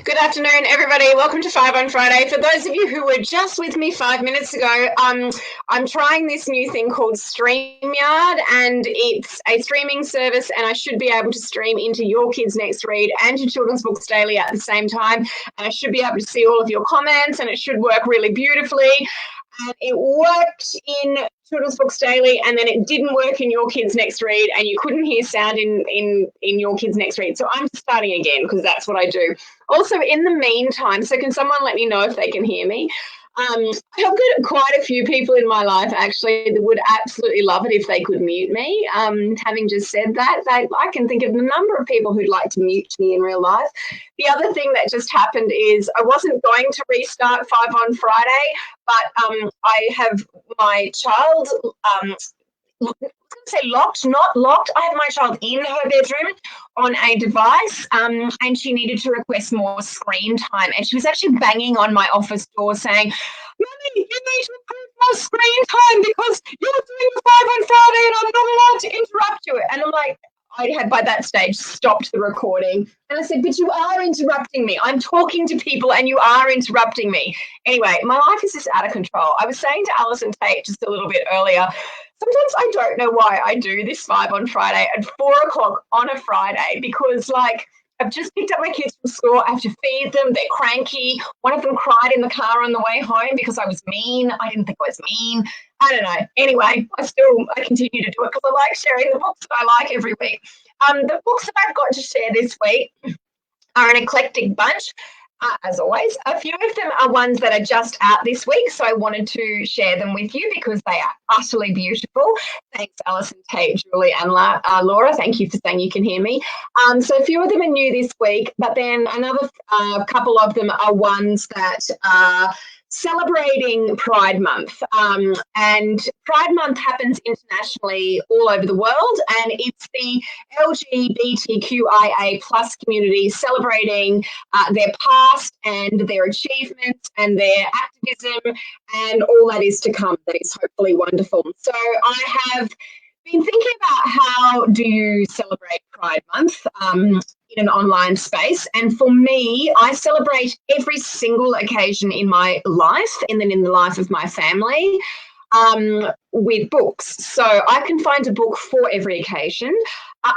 Good afternoon, everybody. Welcome to Five on Friday. For those of you who were just with me 5 minutes ago, I'm trying this new thing called StreamYard, and it's a streaming service, and I should be able to stream into Your Kids Next Read and to Children's Books Daily at the same time. And I should be able to see all of your comments, and it should work really beautifully. And it worked in Children's Books Daily, and then it didn't work in Your Kids Next Read, and you couldn't hear sound in Your Kids Next Read. So I'm starting again because that's what I do. Also, in the meantime, so can someone let me know if they can hear me? I've got quite a few people in my life actually that would absolutely love it if they could mute me. Having just said that, I can think of a number of people who'd like to mute me in real life. The other thing that just happened is I wasn't going to restart Five on Friday, but I have my child I was going to say locked, not locked. I have my child in her bedroom on a device, and she needed to request more screen time. And she was actually banging on my office door saying, "Mummy, you need to improve more screen time because you're doing the Five on Friday and I'm not allowed to interrupt you." And I'm like, I had by that stage stopped the recording. And I said, "But you are interrupting me. I'm talking to people and you are interrupting me." Anyway, my life is just out of control. I was saying to Alison Tate just a little bit earlier, sometimes I don't know why I do this Five on Friday at 4 o'clock on a Friday because, like, I've just picked up my kids from school. I have to feed them. They're cranky. One of them cried in the car on the way home because I was mean. I didn't think I was mean. I don't know. Anyway, I continue to do it because I like sharing the books that I like every week. The books that I've got to share this week are an eclectic bunch. As always, a few of them are ones that are just out this week, so I wanted to share them with you because they are utterly beautiful. Thanks, Alison, Tate, Julie, and Laura. Thank you for saying you can hear me. So a few of them are new this week, but then another couple of them are ones that are celebrating Pride Month. And Pride Month happens internationally all over the world, and it's the LGBTQIA plus community celebrating their past and their achievements and their activism and all that is to come. That is hopefully wonderful. So I have been thinking about how do you celebrate Pride Month in an online space. And for me, I celebrate every single occasion in my life and then in the life of my family with books. So I can find a book for every occasion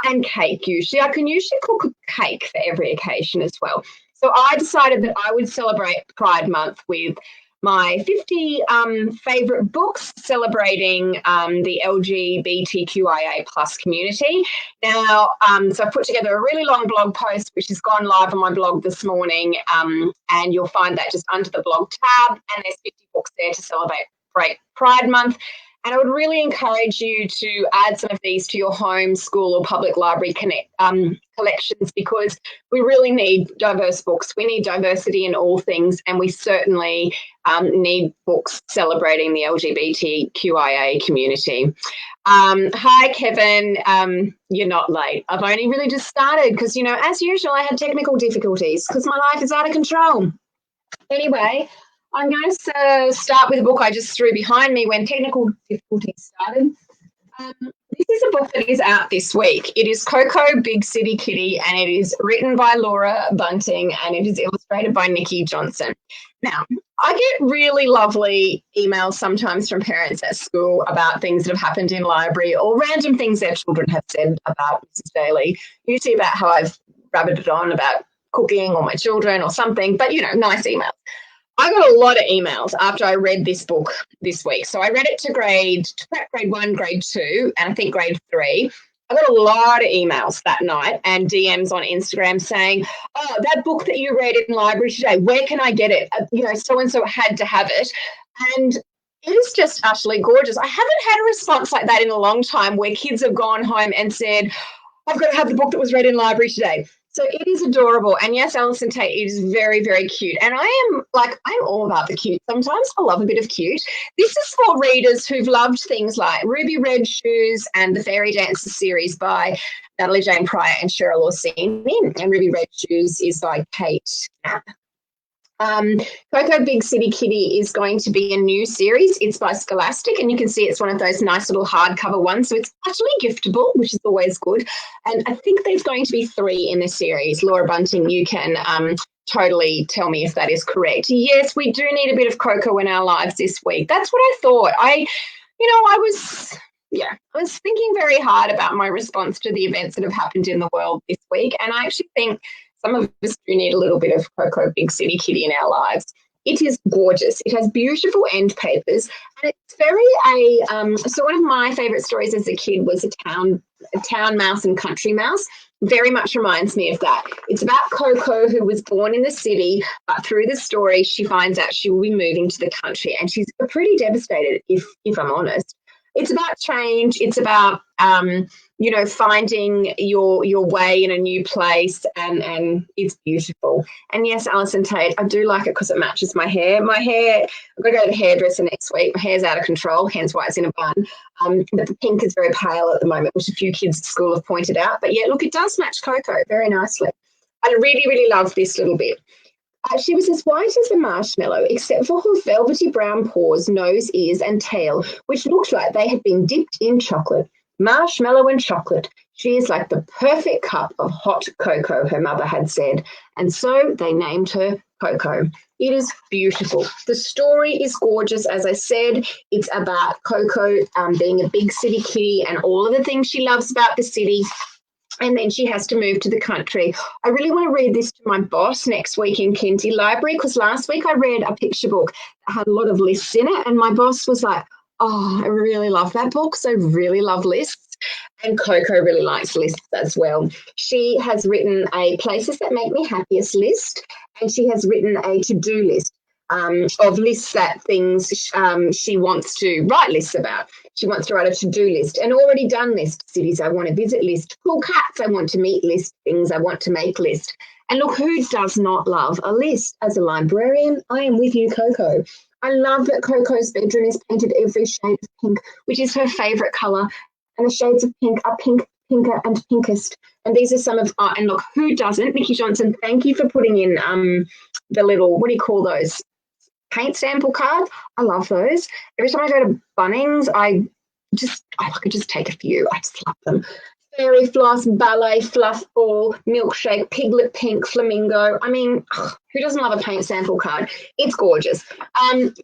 and cake usually. I can usually cook a cake for every occasion as well. So I decided that I would celebrate Pride Month with my 50 favourite books celebrating the LGBTQIA plus community. Now, so I put together a really long blog post, which has gone live on my blog this morning, and you'll find that just under the blog tab, and there's 50 books there to celebrate Pride Month. And I would really encourage you to add some of these to your home, school or public library collections because we really need diverse books. We need diversity in all things, and we certainly need books celebrating the LGBTQIA community. Hi, Kevin. You're not late. I've only really just started because, you know, as usual, I had technical difficulties because my life is out of control. Anyway, I'm going to start with a book I just threw behind me when technical difficulties started. This is a book that is out this week. It is Coco, Big City Kitty, and it is written by Laura Bunting, and it is illustrated by Nikki Johnson. Now, I get really lovely emails sometimes from parents at school about things that have happened in library or random things their children have said about Mrs. Daly, usually about how I've rabbited on about cooking or my children or something, but, you know, nice emails. I got a lot of emails after I read this book this week. So I read it to grade 1, grade 2, and I think grade 3. I got a lot of emails that night and DMs on Instagram saying, "Oh, that book that you read in library today, where can I get it? You know, so-and-so had to have it." And it is just utterly gorgeous. I haven't had a response like that in a long time where kids have gone home and said, "I've got to have the book that was read in library today." So it is adorable. And yes, Alison Tate, it is very, very cute. And I'm all about the cute. Sometimes I love a bit of cute. This is for readers who've loved things like Ruby Red Shoes and the Fairy Dancer series by Natalie Jane Pryor and Cheryl Orsini. And Ruby Red Shoes is by Kate Knapp. Coco Big City Kitty is going to be a new series. It's by Scholastic, and you can see it's one of those nice little hardcover ones. So it's utterly giftable, which is always good. And I think there's going to be 3 in the series. Laura Bunting, you can totally tell me if that is correct. Yes, we do need a bit of Coco in our lives this week. That's what I thought. I was thinking very hard about my response to the events that have happened in the world this week, and I actually think some of us do need a little bit of Coco Big City Kitty in our lives. It is gorgeous. It has beautiful end papers, and it's very so one of my favourite stories as a kid was a town mouse and country mouse. Very much reminds me of that. It's about Coco, who was born in the city, but through the story, she finds out she will be moving to the country, and she's pretty devastated, if I'm honest. It's about change. It's about finding your way in a new place, and it's beautiful. And yes, Alison Tate, I do like it because it matches my hair. My hair, I've got to go to the hairdresser next week. My hair's out of control, hence why it's in a bun. But the pink is very pale at the moment, which a few kids at school have pointed out. But yeah, look, it does match Coco very nicely. I really, really love this little bit. She was as white as a marshmallow, except for her velvety brown paws, nose, ears, and tail, which looked like they had been dipped in chocolate. Marshmallow and chocolate. She is like the perfect cup of hot cocoa, her mother had said, and so they named her Coco. It is beautiful. The story is gorgeous. As I said, it's about Coco being a big city kitty and all of the things she loves about the city. And then she has to move to the country. I really want to read this to my boss next week in Kinsey Library, because last week I read a picture book that had a lot of lists in it, and my boss was like, oh, I really love that book, so I really love lists. And Coco really likes lists as well. She has written a Places That Make Me Happiest list, and she has written a to-do list of lists that things she wants to write lists about. She wants to write a to-do list, an already done list, cities I want to visit list, cool cats I want to meet list, things I want to make list. And look, who does not love a list? As a librarian, I am with you, Coco. I love that Coco's bedroom is painted every shade of pink, which is her favourite colour, and the shades of pink are pink, pinker and pinkest. And these are some of, and look, who doesn't? Nikki Johnson, thank you for putting in the little, what do you call those? Paint sample cards. I love those. Every time I go to Bunnings, I could just take a few. I just love them. Fairy floss, ballet, fluff ball, milkshake, piglet pink, flamingo. I mean, who doesn't love a paint sample card? It's gorgeous.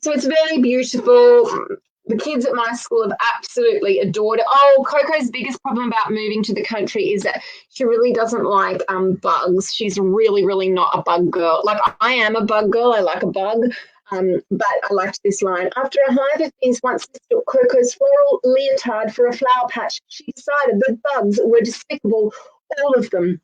So it's very beautiful. The kids at my school have absolutely adored it. Oh, Coco's biggest problem about moving to the country is that she really doesn't like bugs. She's really, really not a bug girl. Like, I am a bug girl. I like a bug. But I liked this line. After a hive of bees once mistook Coco's floral leotard for a flower patch, she decided that bugs were despicable, all of them.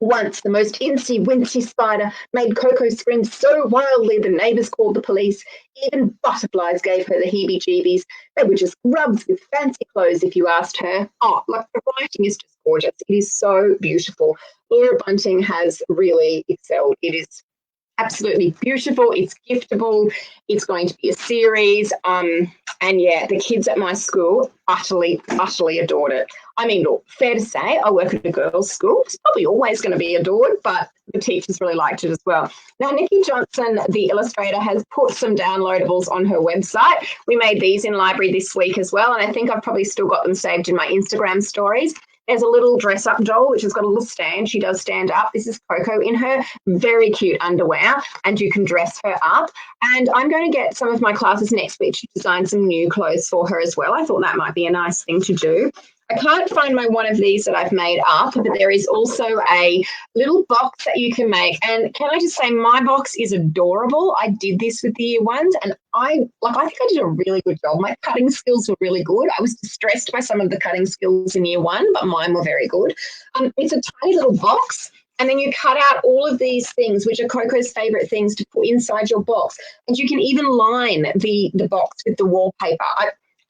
Once the most incy-wincy spider made Coco scream so wildly the neighbours called the police. Even butterflies gave her the heebie-jeebies. They were just grubs with fancy clothes, if you asked her. Oh, like, the writing is just gorgeous. It is so beautiful. Laura Bunting has really excelled. It is absolutely beautiful. It's giftable. It's going to be a series. And yeah, the kids at my school utterly adored it. I mean, look, fair to say, I work at a girls' school. It's probably always going to be adored, but the teachers really liked it as well. Now, Nikki Johnson, the illustrator, has put some downloadables on her website. We made these in library this week as well, and I think I've probably still got them saved in my Instagram stories. There's a little dress-up doll, which has got a little stand. She does stand up. This is Coco in her very cute underwear, and you can dress her up. And I'm going to get some of my classes next week to design some new clothes for her as well. I thought that might be a nice thing to do. I can't find my one of these that I've made up, but there is also a little box that you can make. And can I just say, my box is adorable. I did this with the year ones, and I think I did a really good job. My cutting skills were really good. I was distressed by some of the cutting skills in year one, but mine were very good. It's a tiny little box. And then you cut out all of these things, which are Coco's favourite things, to put inside your box. And you can even line the box with the wallpaper.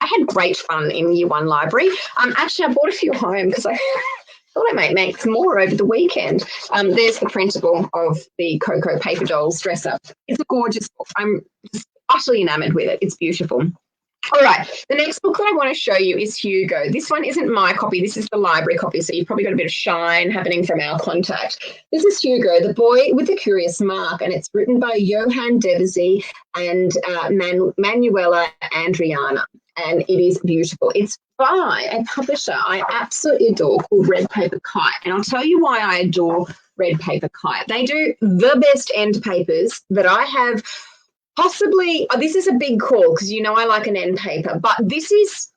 I had great fun in year one library. Actually, I bought a few home because I thought I might make some more over the weekend. There's the printable of the Coco paper dolls dress up. It's a gorgeous book. I'm just utterly enamoured with it. It's beautiful. All right, the next book that I want to show you is Hugo. This one isn't my copy. This is the library copy, so you've probably got a bit of shine happening from our contact. This is Hugo, the boy with the curious mark, and it's written by Johan Devesey and Manuela Andriana, and it is beautiful. It's by a publisher I absolutely adore called Red Paper Kite. And I'll tell you why I adore Red Paper Kite. They do the best end papers that I have. Possibly, this is a big call because you know I like an end paper, but this is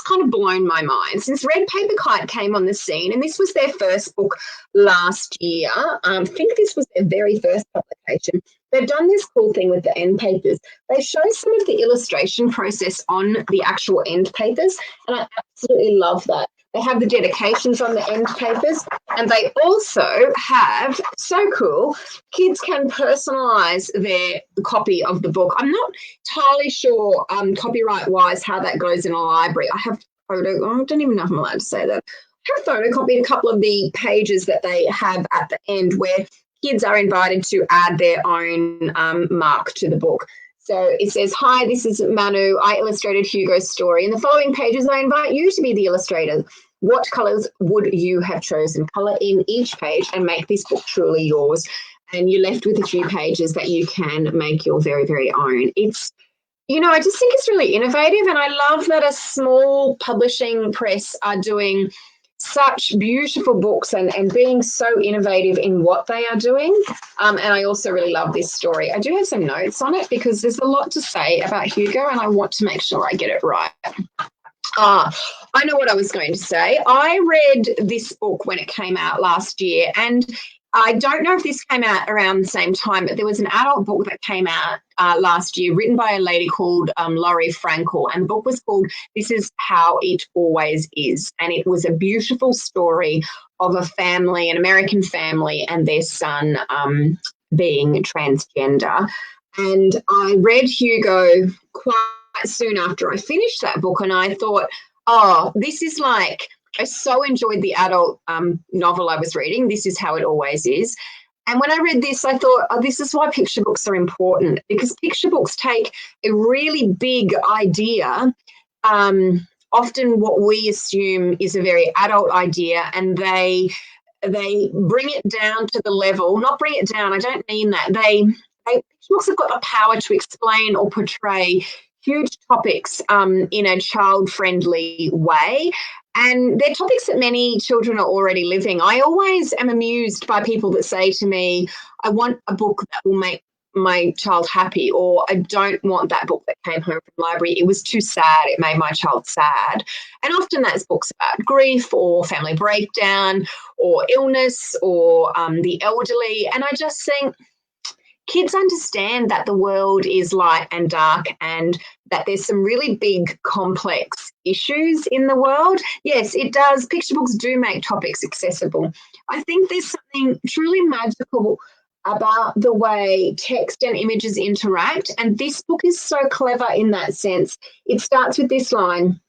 kind of blown my mind since Red Paper Kite came on the scene, and this was their first book last year. I think this was their very first publication. They've done this cool thing with the end papers. They show some of the illustration process on the actual end papers, and I absolutely love that. They have the dedications on the end papers, and they also have, so cool, kids can personalise their copy of the book. I'm not entirely sure copyright-wise how that goes in a library. I don't even know if I'm allowed to say that. I have photocopied a couple of the pages that they have at the end where kids are invited to add their own mark to the book. So it says, "Hi, this is Manu. I illustrated Hugo's story. In the following pages, I invite you to be the illustrator. What colours would you have chosen? Colour in each page and make this book truly yours." And you're left with a few pages that you can make your very, very own. It's, I just think it's really innovative, and I love that a small publishing press are doing such beautiful books and being so innovative in what they are doing. And I also really love this story. I do have some notes on it because there's a lot to say about Hugo, and I want to make sure I get it right. I know what I was going to say. I read this book when it came out last year, and I don't know if this came out around the same time, but there was an adult book that came out last year written by a lady called Laurie Frankel, and the book was called This Is How It Always Is. And it was a beautiful story of a family, an American family, and their son being transgender. And I read Hugo quite soon after I finished that book, and I thought, oh, this is like, I so enjoyed the adult novel I was reading, This Is How It Always Is. And when I read this, I thought, oh, this is why picture books are important, because picture books take a really big idea, often what we assume is a very adult idea, and they bring it down to the level, not bring it down, I don't mean that. Picture books have got the power to explain or portray huge topics in a child-friendly way. And they're topics that many children are already living. I always am amused by people that say to me, I want a book that will make my child happy, or I don't want that book that came home from the library. It was too sad. It made my child sad. And often that's books about grief or family breakdown or illness or the elderly. And I just think, kids understand that the world is light and dark and that there's some really big, complex issues in the world. Yes, it does. Picture books do make topics accessible. I think there's something truly magical about the way text and images interact, and this book is so clever in that sense. It starts with this line: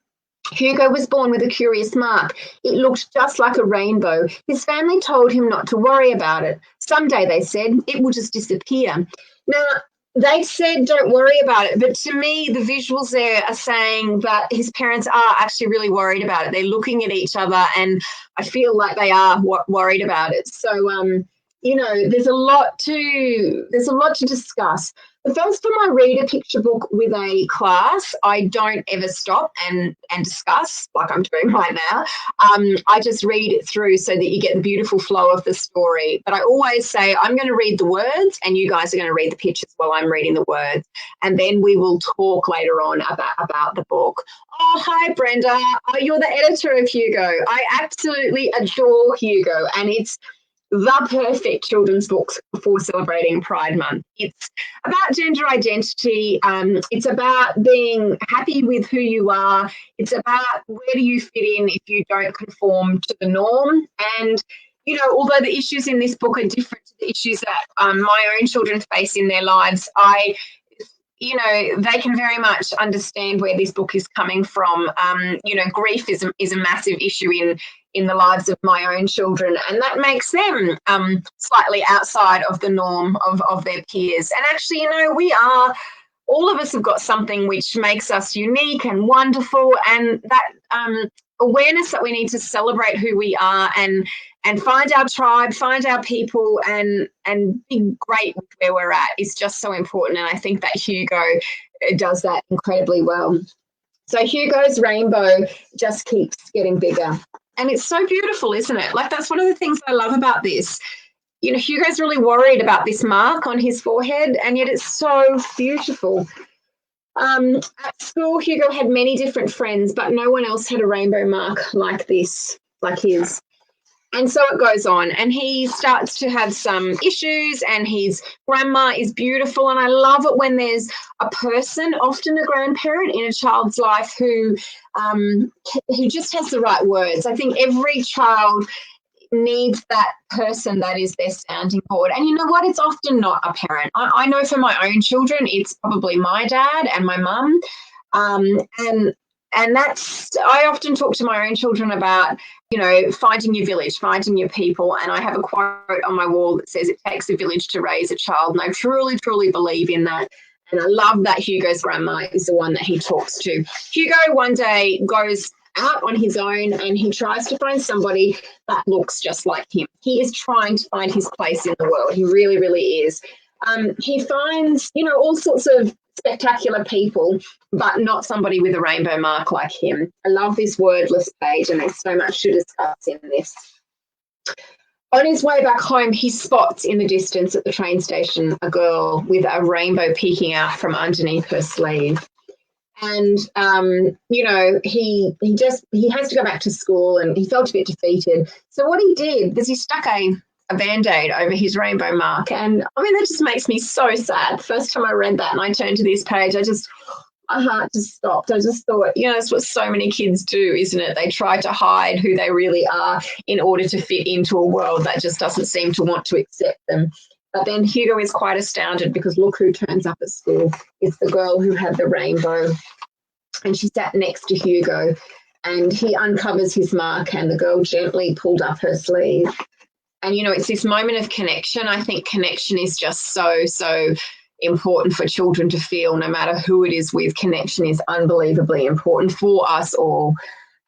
Hugo was born with a curious mark. It looked just like a rainbow. His family told him not to worry about it. Someday, they said, it will just disappear. Now, they said don't worry about it, but to me, the visuals there are saying that his parents are actually really worried about it. They're looking at each other, and I feel like they are worried about it. So, there's a lot to discuss. The first time I read a picture book with a class, I don't ever stop and discuss like I'm doing right now. I just read it through so that you get the beautiful flow of the story. But I always say, I'm going to read the words and you guys are going to read the pictures while I'm reading the words. And then we will talk later on about the book. Oh, hi, Brenda. Oh, you're the editor of Hugo. I absolutely adore Hugo, and it's the perfect children's book for celebrating Pride Month. It's about gender identity. It's about being happy with who you are. It's about where do you fit in if you don't conform to the norm. And, although the issues in this book are different to the issues that my own children face in their lives, they can very much understand where this book is coming from. Grief is a massive issue in the lives of my own children, and that makes them slightly outside of the norm of their peers. And actually, all of us have got something which makes us unique and wonderful, and that awareness that we need to celebrate who we are and find our tribe, find our people, and be great with where we're at is just so important. And I think that Hugo does that incredibly well. So Hugo's rainbow just keeps getting bigger. And it's so beautiful, isn't it? Like, that's one of the things I love about this. You know, Hugo's really worried about this mark on his forehead, and yet it's so beautiful. At school, Hugo had many different friends, but no one else had a rainbow mark like this, like his. And so it goes on, and he starts to have some issues, and his grandma is beautiful. And I love it when there's a person, often a grandparent in a child's life, who just has the right words. I think every child needs that person that is their sounding board. And you know what? It's often not a parent. I know for my own children, it's probably my dad and my mum. And that's, I often talk to my own children about, you know, finding your village, finding your people. And I have a quote on my wall that says, it takes a village to raise a child. And I truly, truly believe in that. And I love that Hugo's grandma is the one that he talks to. Hugo one day goes out on his own, and he tries to find somebody that looks just like him. He is trying to find his place in the world. He really, really is. He finds, you know, all sorts of spectacular people, but not somebody with a rainbow mark like him. I love this wordless page, and there's so much to discuss in this. On his way back home, he spots in the distance at the train station a girl with a rainbow peeking out from underneath her sleeve. And, you know, he has to go back to school, and he felt a bit defeated. So what he did was he stuck a Band-Aid over his rainbow mark. And, I mean, that just makes me so sad. First time I read that and I turned to this page, my heart just stopped. I just thought, you know, that's what so many kids do, isn't it? They try to hide who they really are in order to fit into a world that just doesn't seem to want to accept them. But then Hugo is quite astounded, because look who turns up at school. It's the girl who had the rainbow, and she sat next to Hugo, and he uncovers his mark, and the girl gently pulled up her sleeve. And, you know, it's this moment of connection. I think connection is just so, so important for children to feel, no matter who it is with. Connection is unbelievably important for us all.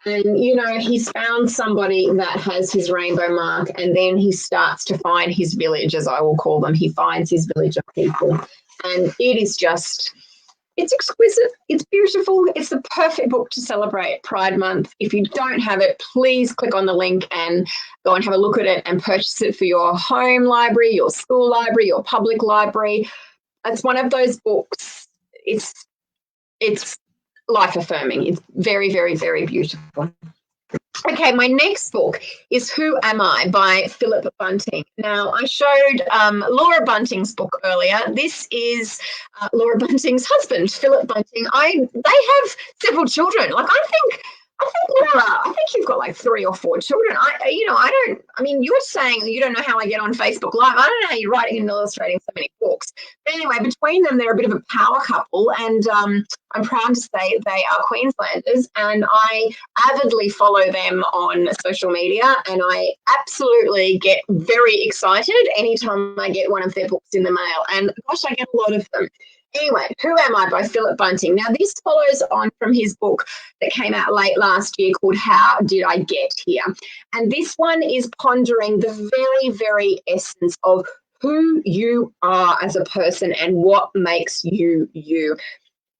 And, you know, he's found somebody that has his rainbow mark, and then he starts to find his village, as I will call them. He finds his village of people. And it is just, it's exquisite. It's beautiful. It's the perfect book to celebrate Pride Month. If you don't have it, please click on the link and go and have a look at it and purchase it for your home library, your school library, your public library. It's one of those books. It's life-affirming. It's very, very, very beautiful. Okay, my next book is Who Am I by Philip Bunting. Now, I showed Laura Bunting's book earlier. This is Laura Bunting's husband, Philip Bunting. They have several children. Like, I think Laura, I think you've got like 3 or 4 children. You're saying you don't know how I get on Facebook Live. I don't know how you're writing and illustrating so many books. But anyway, between them, they're a bit of a power couple, and I'm proud to say they are Queenslanders, and I avidly follow them on social media, and I absolutely get very excited anytime I get one of their books in the mail. And gosh, I get a lot of them. Anyway, Who Am I by Philip Bunting. Now, this follows on from his book that came out late last year called How Did I Get Here? And this one is pondering the very, very essence of who you are as a person and what makes you you.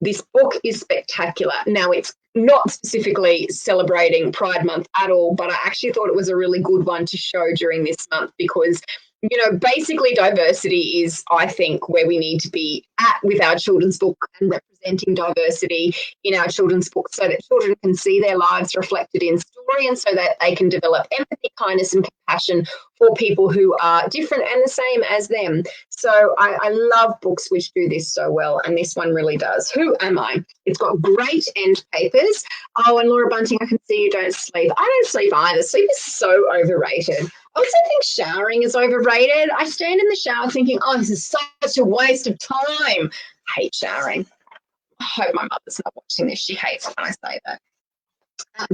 This book is spectacular. Now, it's not specifically celebrating Pride Month at all, but I actually thought it was a really good one to show during this month, because you know, basically diversity is, I think, where we need to be at with our children's book, and representing diversity in our children's book so that children can see their lives reflected in story, and so that they can develop empathy, kindness and compassion for people who are different and the same as them. So I love books which do this so well, and this one really does. Who Am I? It's got great end papers. Oh, and Laura Bunting, I can see you don't sleep. I don't sleep either. Sleep is so overrated. I also think showering is overrated. I stand in the shower thinking, oh, this is such a waste of time. I hate showering. I hope my mother's not watching this. She hates it when I say that.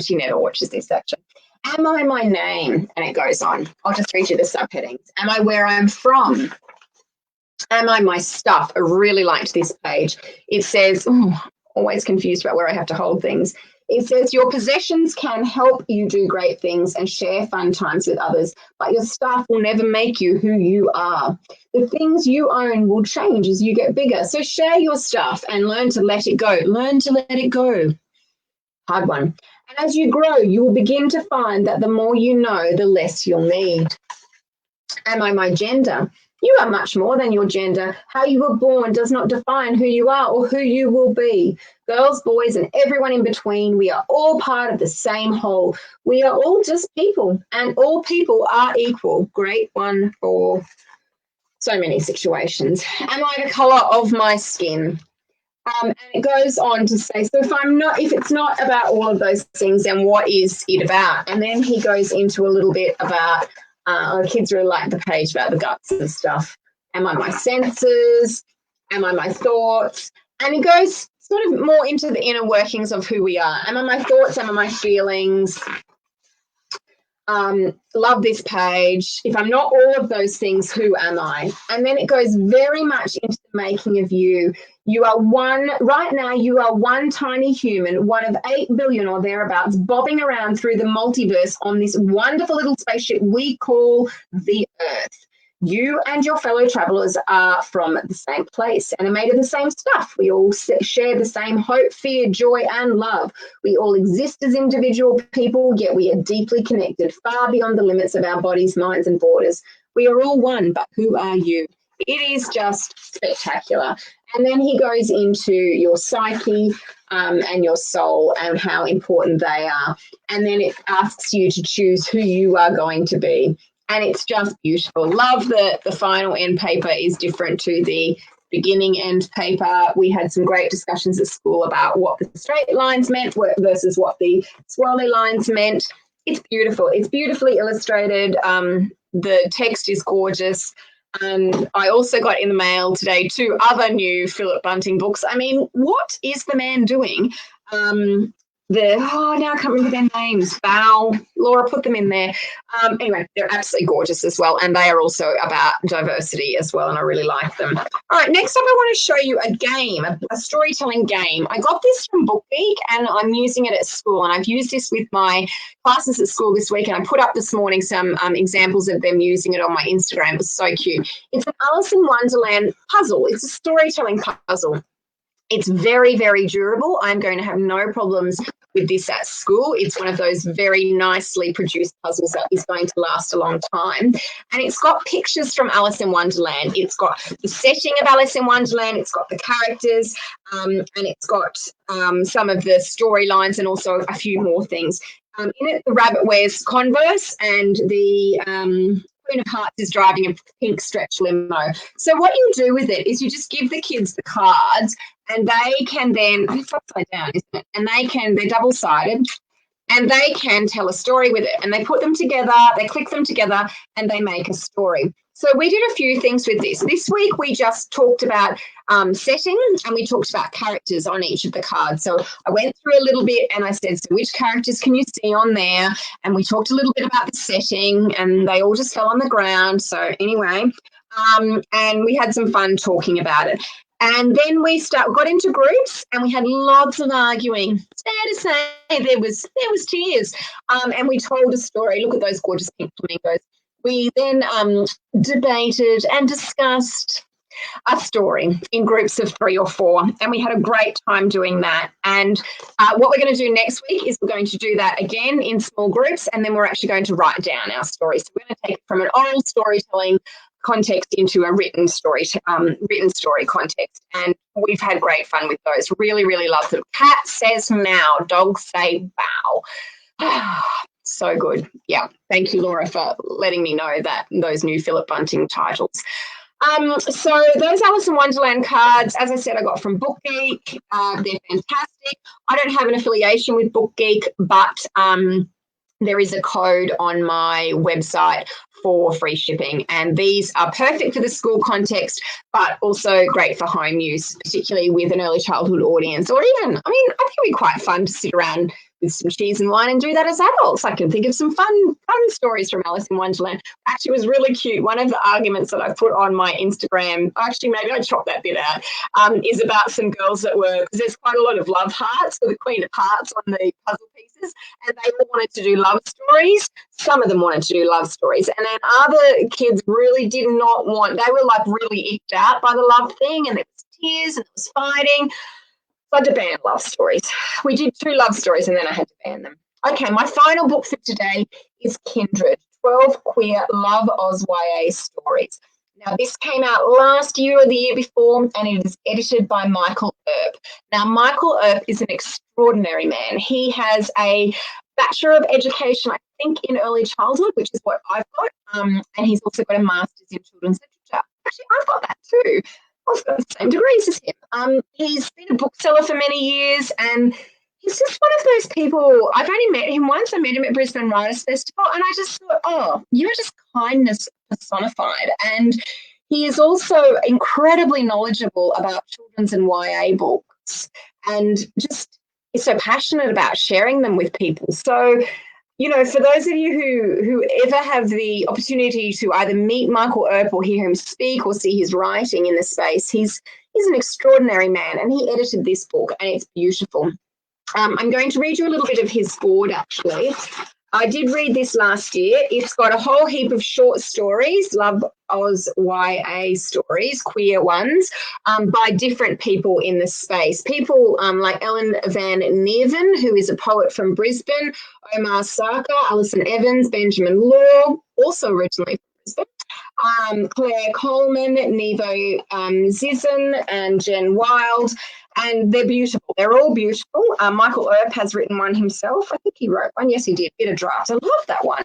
She never watches this, actually. Am I my name? And it goes on. I'll just read you the subheadings. Am I where I'm from? Am I my stuff? I really liked this page. It says, always confused about where I have to hold things. It says your possessions can help you do great things and share fun times with others, but your stuff will never make you who you are. The things you own will change as you get bigger. So share your stuff and learn to let it go. Learn to let it go. hard one. And as you grow, you will begin to find that the more you know, the less you'll need. Am I my gender? You are much more than your gender. How you were born does not define who you are or who you will be. Girls, boys, and everyone in between, we are all part of the same whole. We are all just people, and all people are equal. Great one for so many situations. Am I the colour of my skin? And it goes on to say, so if it's not about all of those things, then what is it about? And then he goes into a little bit about, the kids really like the page about the guts and stuff. Am I my senses? Am I my thoughts? And it goes sort of more into the inner workings of who we are. Am I my thoughts? Am I my feelings? Love this page. If I'm not all of those things, who am I? And then it goes very much into the making of you. You are right now, you are one tiny human, one of 8 billion or thereabouts, bobbing around through the multiverse on this wonderful little spaceship we call the Earth. You and your fellow travelers are from the same place and are made of the same stuff. We all share the same hope, fear, joy, and love. We all exist as individual people, yet we are deeply connected, far beyond the limits of our bodies, minds, and borders. We are all one, but who are you? It is just spectacular. And then he goes into your psyche and your soul and how important they are. And then it asks you to choose who you are going to be. And it's just beautiful. Love that the final end paper is different to the beginning end paper. We had some great discussions at school about what the straight lines meant versus what the swirly lines meant. It's beautiful. It's beautifully illustrated. The text is gorgeous. And I also got in the mail today 2 other new Philip Bunting books. I mean, what is the man doing? Now I can't remember their names. Val, Laura put them in there. Anyway, they're absolutely gorgeous as well. And they are also about diversity as well. And I really like them. All right, next up, I want to show you a game, a storytelling game. I got this from BookGeek and I'm using it at school. And I've used this with my classes at school this week. And I put up this morning some examples of them using it on my Instagram. It was so cute. It's an Alice in Wonderland puzzle. It's a storytelling puzzle. It's very, very durable. I'm going to have no problems with this at school. It's one of those very nicely produced puzzles that is going to last a long time. And it's got pictures from Alice in Wonderland. It's got the setting of Alice in Wonderland. It's got the characters and it's got some of the storylines and also a few more things. In it, the rabbit wears Converse and the Queen of Hearts is driving a pink stretch limo. So what you do with it is you just give the kids the cards and they can then, it's upside down, isn't it? And they're double-sided and they can tell a story with it. And they put them together, they click them together and they make a story. So we did a few things with this. This week we just talked about setting and we talked about characters on each of the cards. So I went through a little bit and I said, so which characters can you see on there? And we talked a little bit about the setting and they all just fell on the ground. So anyway, and we had some fun talking about it. And then we got into groups and we had lots of arguing. Fair to say there was tears. And we told a story. Look at those gorgeous pink flamingos. We then debated and discussed a story in groups of 3 or 4, and we had a great time doing that. And what we're going to do next week is we're going to do that again in small groups, and then we're actually going to write down our story. So we're going to take it from an oral storytelling context into a written story context, and we've had great fun with those. Really, really love them. Cat says meow, dogs say bow. So good. Yeah. Thank you, Laura, for letting me know that those new Philip Bunting titles. So those Alice in Wonderland cards, as I said, I got from BookGeek. They're fantastic. I don't have an affiliation with BookGeek, but there is a code on my website for free shipping, and these are perfect for the school context, but also great for home use, particularly with an early childhood audience, or even, I think it'd be quite fun to sit around with some cheese and wine and do that as adults. I can think of some fun stories from Alice in Wonderland. Actually, it was really cute. One of the arguments that I put on my Instagram, actually maybe I chopped that bit out, is about some girls that were, because there's quite a lot of love hearts for the Queen of Hearts on the puzzle pieces, and they all wanted to do love stories. Some of them wanted to do love stories, and then other kids really did not want, they were like really icked out by the love thing, and there was tears and there was fighting. So I had to ban love stories. We did 2 love stories and then I had to ban them. Okay, my final book for today is Kindred, 12 Queer Love Oz YA Stories. Now, this came out last year or the year before, and it is edited by Michael Earp. Now, Michael Earp is an extraordinary man. He has a Bachelor of Education, I think, in early childhood, which is what I've got, and he's also got a Master's in Children's Literature. Actually, I've got that too. I've got the same degrees as him. He's been a bookseller for many years, and he's just one of those people. I've only met him once. I met him at Brisbane Writers Festival, and I just thought, oh, you're just kindness personified. And he is also incredibly knowledgeable about children's and YA books, and just is so passionate about sharing them with people. So, you know, for those of you who ever have the opportunity to either meet Michael Earp or hear him speak or see his writing in the space, he's an extraordinary man, and he edited this book, and it's beautiful. I'm going to read you a little bit of his board, actually. I did read this last year. It's got a whole heap of short stories, Love Oz YA stories, queer ones, by different people in the space. People like Ellen Van Neerven, who is a poet from Brisbane, Omar Sarkar, Alison Evans, Benjamin Law, also originally from Brisbane, Claire Coleman, Nevo Zizan, and Jen Wild. And they're beautiful. They're all beautiful. Michael Earp has written one himself. I think he wrote one. Yes, he did. Bit of draft. I love that one.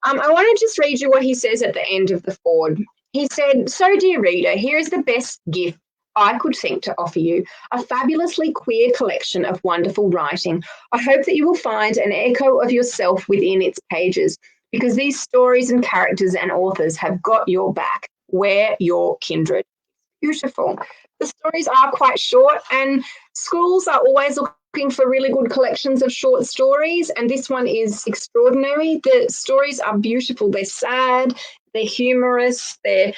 I want to just read you what he says at the end of the foreword. He said, "So, dear reader, here is the best gift I could think to offer you, a fabulously queer collection of wonderful writing. I hope that you will find an echo of yourself within its pages, because these stories and characters and authors have got your back. We're your kindred." Beautiful. The stories are quite short, and schools are always looking for really good collections of short stories, and this one is extraordinary. The stories are beautiful. They're sad, they're humorous, they're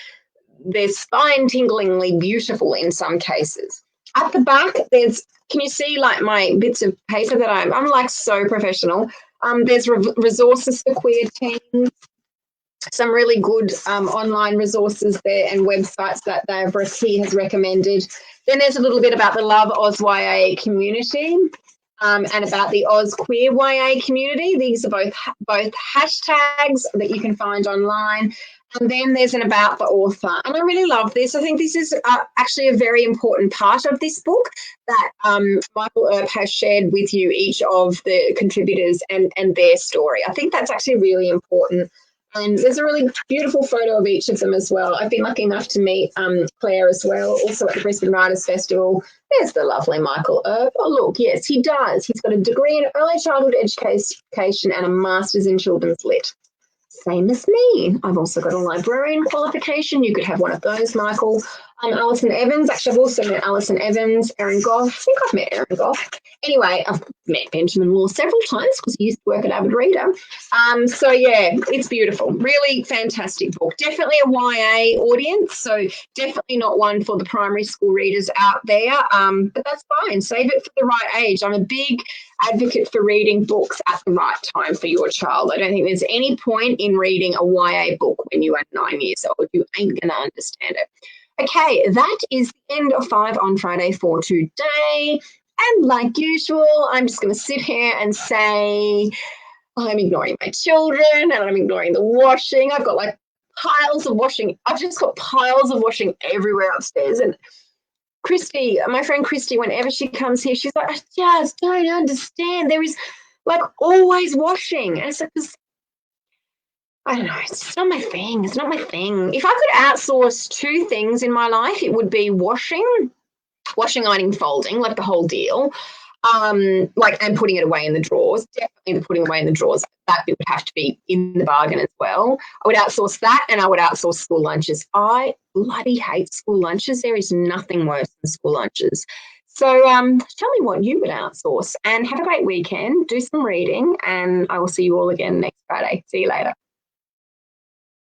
spine-tinglingly beautiful in some cases. At the back, can you see like my bits of paper that I'm like so professional. There's resources for queer teens, some really good online resources there and websites that he has recommended. Then there's a little bit about the Love Oz YA community and about the Oz Queer YA community. These are both hashtags that you can find online. And then there's an about the author. And I really love this. I think this is actually a very important part of this book that Michael Earp has shared with you, each of the contributors and their story. I think that's actually really important. And there's a really beautiful photo of each of them as well. I've been lucky enough to meet Claire as well, also at the Brisbane Writers Festival. There's the lovely Michael Earp. Oh, look, yes, he does. He's got a degree in early childhood education and a master's in children's lit. Same as me. I've also got a librarian qualification. You could have one of those, Michael. Alison Evans. Actually, I've also met Alison Evans, Erin Goff. I think I've met Erin Goff. Anyway, I've met Benjamin Law several times because he used to work at Avid Reader. So, yeah, it's beautiful. Really fantastic book. Definitely a YA audience, so definitely not one for the primary school readers out there, but that's fine. Save it for the right age. I'm a big advocate for reading books at the right time for your child. I don't think there's any point in reading a YA book when you are 9 years old. You ain't going to understand it. Okay, that is the end of 5 on Friday for today. And like usual, I'm just going to sit here and say I'm ignoring my children and I'm ignoring the washing. I've got like piles of washing. I've just got piles of washing everywhere upstairs. And Christy, my friend Christy, whenever she comes here, she's like, I just don't understand. There is like always washing. And it's like, I don't know, it's just not my thing. It's not my thing. If I could outsource 2 things in my life, it would be washing, ironing, folding, like the whole deal, and putting it away in the drawers. Definitely the putting away in the drawers, that bit would have to be in the bargain as well. I would outsource that, and I would outsource school lunches. I bloody hate school lunches. There is nothing worse than school lunches. So tell me what you would outsource, and have a great weekend. Do some reading, and I will see you all again next Friday. See you later.